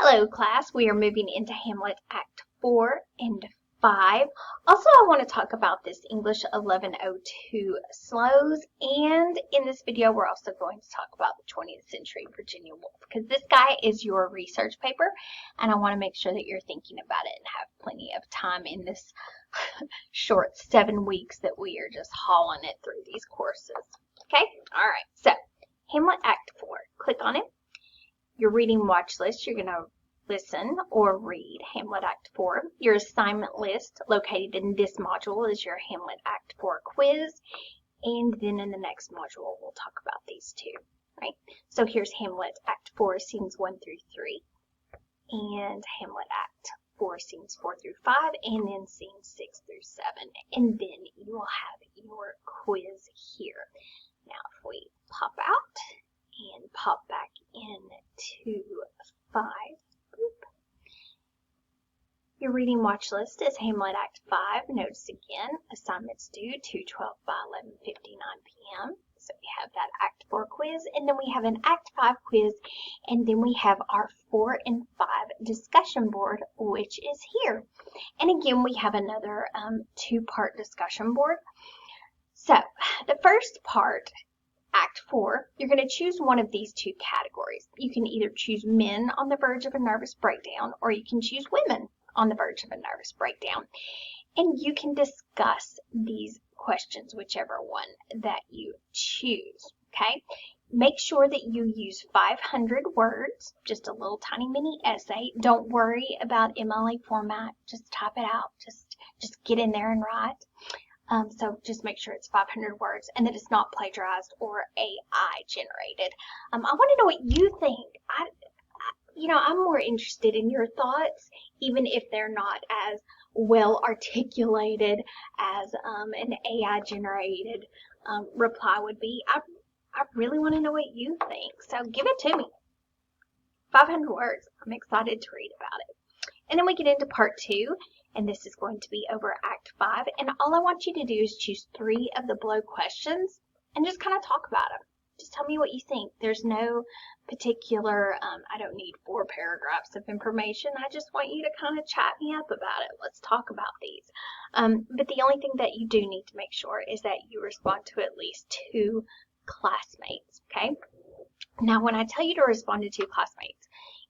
Hello class, we are moving into Hamlet Act 4 and 5. Also, I want to talk about this English 1102 SLOS, and in this video we're also going to talk about the 20th century Virginia Woolf, because this guy is your research paper and I want to make sure that you're thinking about it and have plenty of time in this short 7 weeks that we are just hauling it through these courses. Okay? Alright, so Hamlet Act 4, click on it. Your reading watch list, you're going to listen or read Hamlet Act 4. Your assignment list located in this module is your Hamlet Act 4 quiz. And then in the next module, we'll talk about these two, right? So here's Hamlet Act 4, scenes 1 through 3. And Hamlet Act 4, scenes 4 through 5. And then scenes 6 through 7. And then you will have your quiz here. Now, if we pop out and pop back into 5. Boop. Your reading watch list is Hamlet Act 5. Notice again, assignments due 2/12 by 11:59 p.m. So we have that Act 4 quiz, and then we have an Act 5 quiz, and then we have our 4 and 5 discussion board, which is here. And again, we have another 2-part discussion board. So the first part, Act 4, you're going to choose one of these 2 categories. You can either choose men on the verge of a nervous breakdown, or you can choose women on the verge of a nervous breakdown. And you can discuss these questions, whichever one that you choose, okay? Make sure that you use 500 words, just a little tiny mini essay. Don't worry about MLA format. Just type it out. Just get in there and write. So just make sure it's 500 words and that it's not plagiarized or AI generated. I want to know what you think. I'm more interested in your thoughts, even if they're not as well articulated as an AI generated reply would be. I really want to know what you think. So give it to me. 500 words. I'm excited to read about it. And then we get into part 2. And this is going to be over Act 5. And all I want you to do is choose 3 of the below questions and just kind of talk about them. Just tell me what you think. There's no particular, I don't need 4 paragraphs of information. I just want you to kind of chat me up about it. Let's talk about these. But the only thing that you do need to make sure is that you respond to at least 2 classmates, okay? Now, when I tell you to respond to 2 classmates,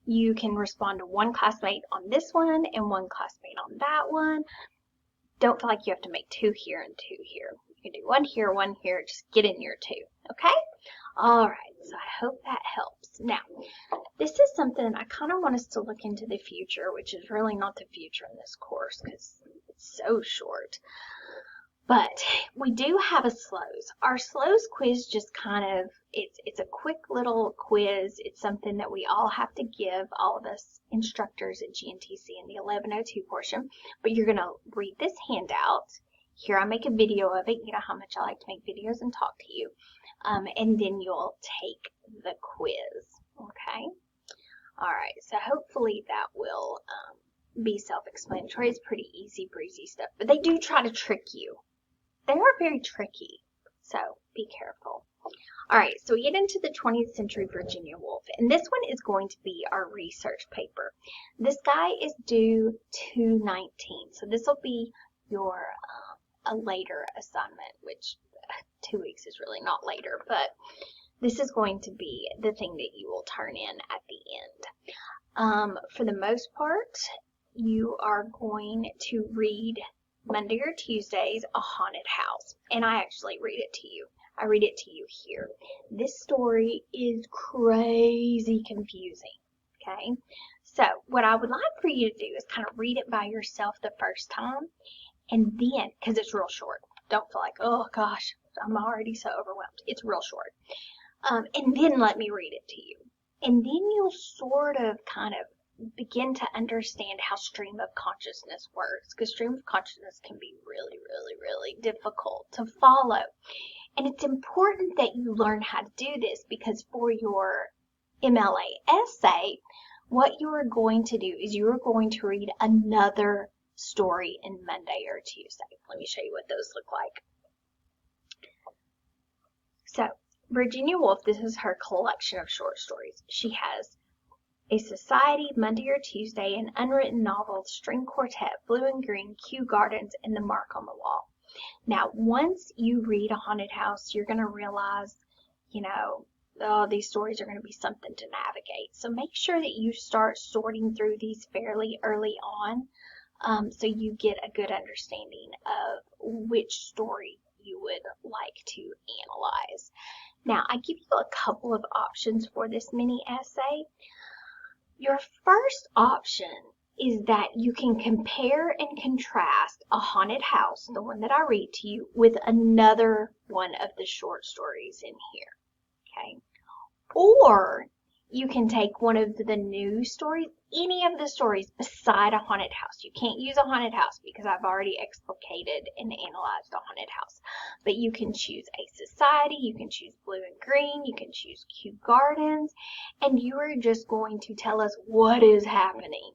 you can respond to 1 classmate on this one and 1 classmate on that one. Don't feel like you have to make 2 here and 2 here. You can do 1 here, 1 here. Just get in your 2, okay? All right, so I hope that helps. Now, this is something I kind of want us to look into the future, which is really not the future in this course because it's so short. But we do have a SLOS. Our SLOS quiz just kind of, it's a quick little quiz. It's something that we all have to give, all of us instructors at GNTC in the 1102 portion. But you're going to read this handout. Here I make a video of it. You know how much I like to make videos and talk to you. And then you'll take the quiz. Okay? All right, so hopefully that will be self-explanatory. It's pretty easy breezy stuff. But they do try to trick you. They are very tricky, so be careful. All right, so we get into the 20th century Virginia Woolf, and this one is going to be our research paper. This guy is due 2/19, so this will be your a later assignment, which 2 weeks is really not later, but this is going to be the thing that you will turn in at the end. For the most part, you are going to read Monday or Tuesdays, A Haunted House. And I actually read it to you. I read it to you here. This story is crazy confusing, okay? So what I would like for you to do is kind of read it by yourself the first time. And then, because it's real short. Don't feel like, oh gosh, I'm already so overwhelmed. It's real short. And then let me read it to you. And then you'll sort of kind of begin to understand how stream of consciousness works, because stream of consciousness can be really, really, really difficult to follow. And it's important that you learn how to do this, because for your MLA essay, what you are going to do is you are going to read another story in Monday or Tuesday. Let me show you what those look like. So Virginia Woolf, this is her collection of short stories. She has A Society, Monday or Tuesday, an unwritten novel, string quartet, blue and green, Kew Gardens, and the mark on the wall. Now, once you read a haunted house, you're going to realize, oh, these stories are going to be something to navigate. So make sure that you start sorting through these fairly early on, so you get a good understanding of which story you would like to analyze. Now, I give you a couple of options for this mini essay. Your first option is that you can compare and contrast a haunted house, the one that I read to you, with another one of the short stories in here, okay? Or you can take one of the news stories, any of the stories beside a haunted house. You can't use a haunted house because I've already explicated and analyzed a haunted house. But you can choose A Society, you can choose Blue and Green, you can choose Kew Gardens, and you are just going to tell us what is happening.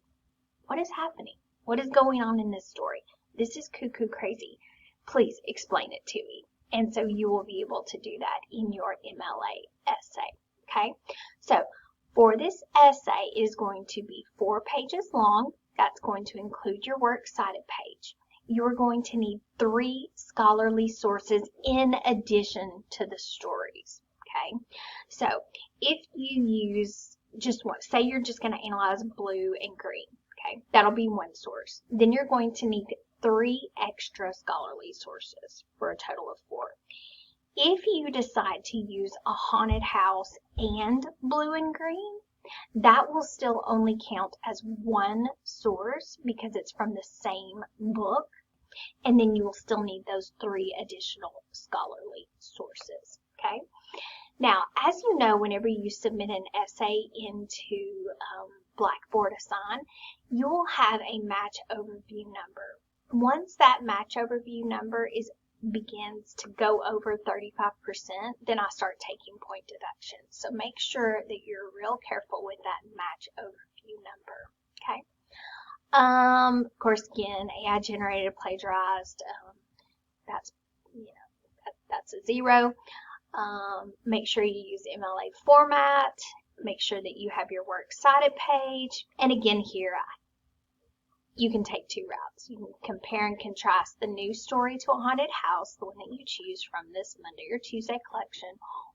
What is happening? What is going on in this story? This is cuckoo crazy. Please explain it to me. And so you will be able to do that in your MLA essay. Okay, so for this essay, it is going to be 4 pages long. That's going to include your works cited page. You're going to need 3 scholarly sources in addition to the stories. Okay, so if you use just one, say you're just going to analyze blue and green. Okay, that'll be one source. Then you're going to need 3 extra scholarly sources for a total of 4. If you decide to use a haunted house and blue and green, that will still only count as one source because it's from the same book, and then you will still need those 3 additional scholarly sources, okay? Now, as you know, whenever you submit an essay into Blackboard Assign, you'll have a match overview number. Once that match overview number begins to go over 35%, then I start taking point deductions. So make sure that you're real careful with that match overview number, okay? Of course, again, AI generated, plagiarized, that's a 0. Make sure you use MLA format. Make sure that you have your works cited page. And again here, you can take 2 routes. You can compare and contrast the news story to a haunted house, the one that you choose from this Monday or Tuesday collection,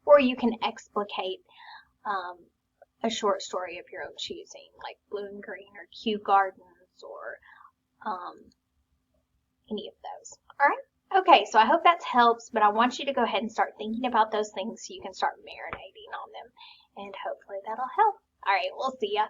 or you can explicate a short story of your own choosing, like Blue and Green or Kew Gardens or any of those. All right? Okay, so I hope that helps, but I want you to go ahead and start thinking about those things so you can start marinating on them, and hopefully that'll help. All right, we'll see ya.